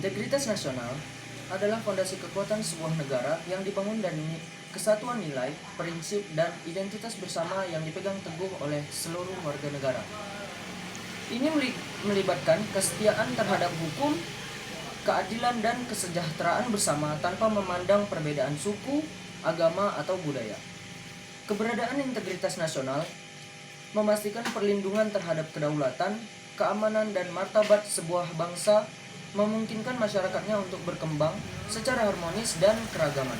Integritas nasional adalah fondasi kekuatan sebuah negara yang dibangun dari kesatuan nilai, prinsip, dan identitas bersama yang dipegang teguh oleh seluruh warga negara. Ini melibatkan kesetiaan terhadap hukum, keadilan, dan kesejahteraan bersama tanpa memandang perbedaan suku, agama, atau budaya. Keberadaan integritas nasional memastikan perlindungan terhadap kedaulatan, keamanan, dan martabat sebuah bangsa, memungkinkan masyarakatnya untuk berkembang secara harmonis dan keragaman.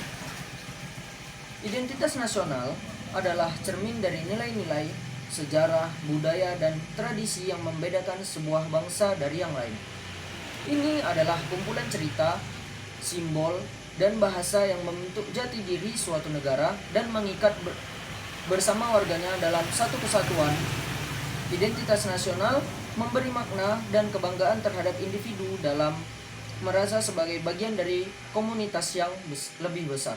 Identitas nasional adalah cermin dari nilai-nilai, sejarah, budaya, dan tradisi yang membedakan sebuah bangsa dari yang lain. Ini adalah kumpulan cerita, simbol, dan bahasa yang membentuk jati diri suatu negara dan mengikat bersama warganya dalam satu kesatuan. Identitas nasional memberi makna dan kebanggaan terhadap individu dalam merasa sebagai bagian dari komunitas yang lebih besar.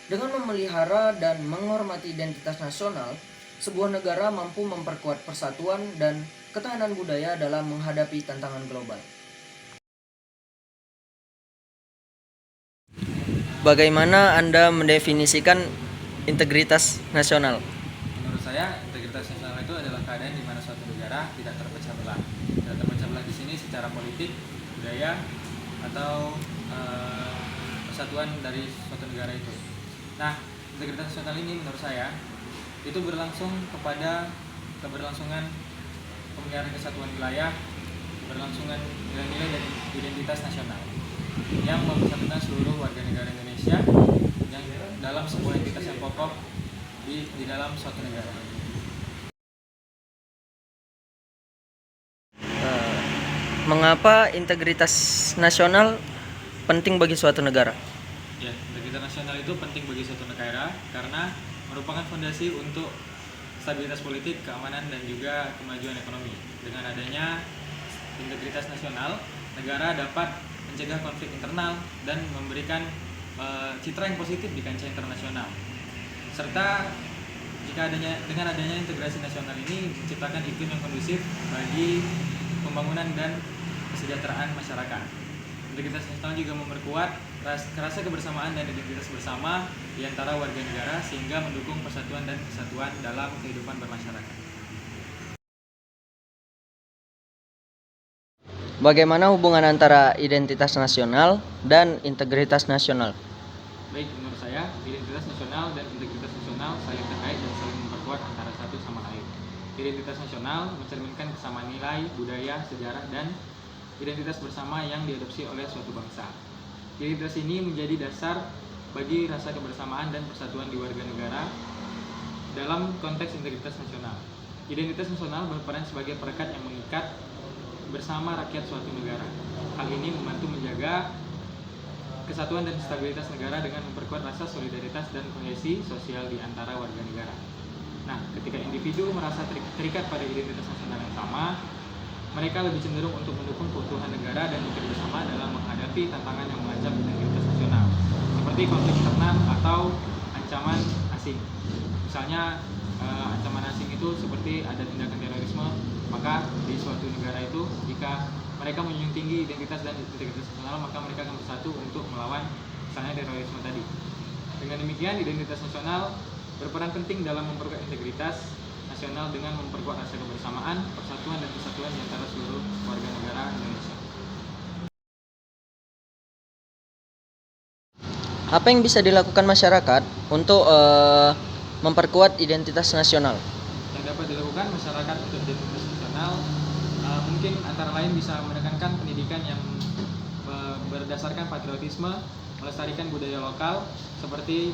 Dengan memelihara dan menghormati identitas nasional, sebuah negara mampu memperkuat persatuan dan ketahanan budaya dalam menghadapi tantangan global. Bagaimana Anda mendefinisikan integritas nasional? Menurut saya, integritas nasional itu adalah keadaan di mana suatu negara tidak terpecah belah. Tidak terpecah belah di sini secara politik, budaya, atau persatuan dari suatu negara itu. Nah, integritas nasional ini menurut saya itu berlangsung kepada keberlangsungan pemeliharaan kesatuan wilayah, keberlangsungan nilai-nilai dan identitas nasional yang mempersatukan seluruh warga negara Indonesia yang dalam sebuah entitas yang kokoh di dalam suatu negara. Mengapa integritas nasional penting bagi suatu negara? Ya, integritas nasional itu penting bagi suatu negara karena merupakan fondasi untuk stabilitas politik, keamanan, dan juga kemajuan ekonomi. Dengan adanya integritas nasional, negara dapat mencegah konflik internal dan memberikan citra yang positif di kancah internasional. Serta dengan adanya integrasi nasional ini menciptakan iklim yang kondusif bagi pembangunan dan kesejahteraan masyarakat. Integritas nasional juga memperkuat rasa kebersamaan dan identitas bersama di antara warga negara sehingga mendukung persatuan dan kesatuan dalam kehidupan bermasyarakat. Bagaimana hubungan antara identitas nasional dan integritas nasional? Baik, menurut saya, identitas nasional dan integritas nasional saling terkait dan saling memperkuat antara satu sama lain. Identitas nasional mencerminkan kesamaan nilai, budaya, sejarah, dan identitas bersama yang diadopsi oleh suatu bangsa. Identitas ini menjadi dasar bagi rasa kebersamaan dan persatuan di warga negara dalam konteks integritas nasional. Identitas nasional berperan sebagai perekat yang mengikat bersama rakyat suatu negara. Hal ini membantu menjaga kesatuan dan stabilitas negara dengan memperkuat rasa solidaritas dan kohesi sosial di antara warga negara. Nah, ketika individu merasa terikat pada identitas nasional yang sama, mereka lebih cenderung untuk mendukung keutuhan negara dan bekerja bersama dalam menghadapi tantangan yang mengancam integritas nasional, seperti konflik internal atau ancaman asing. Misalnya, ancaman asing itu seperti ada tindakan terorisme, maka di suatu negara itu jika mereka menjunjung tinggi identitas dan integritas nasional, maka mereka akan bersatu untuk melawan misalnya terorisme tadi. Dengan demikian, identitas nasional berperan penting dalam memperkuat integritas nasional dengan memperkuat rasa kebersamaan, persatuan, dan kesatuan di antara seluruh warga negara Indonesia. Apa yang bisa dilakukan masyarakat untuk memperkuat identitas nasional? Yang dapat dilakukan masyarakat untuk identitas nasional mungkin antara lain bisa menekankan pendidikan yang berdasarkan patriotisme, melestarikan budaya lokal seperti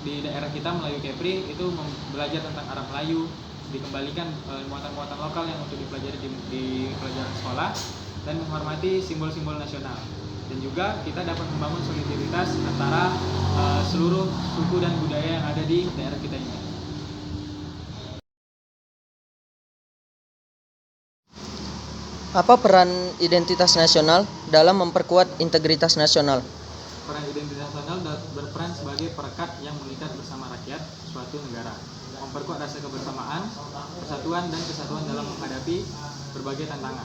di daerah kita Melayu Kepri itu belajar tentang Arab Melayu, dikembalikan muatan-muatan lokal yang untuk dipelajari di pelajaran sekolah dan menghormati simbol-simbol nasional. Dan juga kita dapat membangun solidaritas antara seluruh suku dan budaya yang ada di daerah kita ini. Apa peran identitas nasional dalam memperkuat integritas nasional? Peran identitas nasional berperan sebagai perekat yang mengikat bersama rakyat suatu negara, memperkuat rasa kebersamaan, persatuan, dan kesatuan dalam menghadapi berbagai tantangan.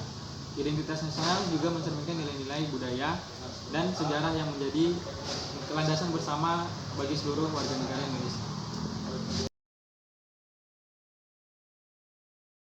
Identitas nasional juga mencerminkan nilai-nilai budaya dan sejarah yang menjadi landasan bersama bagi seluruh warga negara Indonesia.